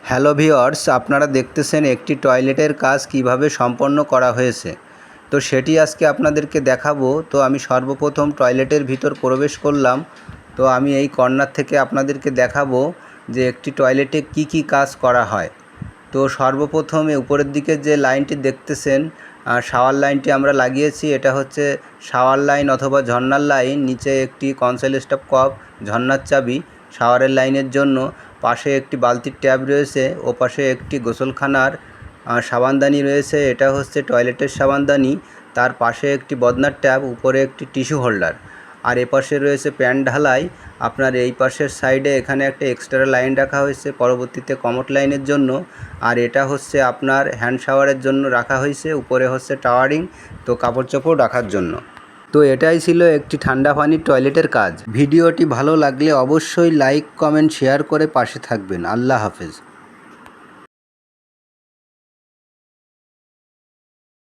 Hello viewers, আপনারা দেখতেছেন একটি টয়লেটের কাজ কিভাবে সম্পন্ন করা হয়েছে। তো সেটি আজকে আপনাদেরকে দেখাবো। তো আমি সর্বপ্রথম টয়লেটের ভিতর প্রবেশ করলাম। তো আমি এই কর্নার থেকে আপনাদেরকে দেখাবো যে একটি টয়লেটে কি কি কাজ করা হয়। তো সর্বপ্রথমে উপরের দিকে যে লাইনটি দেখতেছেন, শাওয়ার লাইনটি আমরা লাগিয়েছি। এটা হচ্ছে শাওয়ার লাইন অথবা ঝর্নার লাইন। নিচে একটি কনসেল স্টপ কপ, ঝর্নার চাবি শাওয়ারের লাইনের জন্য। পাশে একটি বালতির ট্যাব রয়েছে, ওপাশে একটি গোসলখানার সাবানদানি রয়েছে। এটা হচ্ছে টয়লেটের সাবানদানি। তার পাশে একটি বদনার ট্যাব, উপরে একটি টিস্যু হোল্ডার। আর এপাশে রয়েছে প্যান্ট ঢালাই। আপনার এই পাশের সাইডে এখানে একটা এক্সট্রা লাইন রাখা হয়েছে পরবর্তীতে কমোড লাইনের জন্য। আর এটা হচ্ছে আপনার হ্যান্ড শাওয়ারের জন্য রাখা হয়েছে। উপরে হচ্ছে টাওয়ারিং, তো কাপড় চোপড় রাখার জন্য। তো এটাই ছিল একটি ঠান্ডা পানির টয়লেটের কাজ। ভিডিওটি ভালো লাগলে অবশ্যই লাইক, কমেন্ট, শেয়ার করে পাশে থাকবেন। আল্লাহ হাফেজ।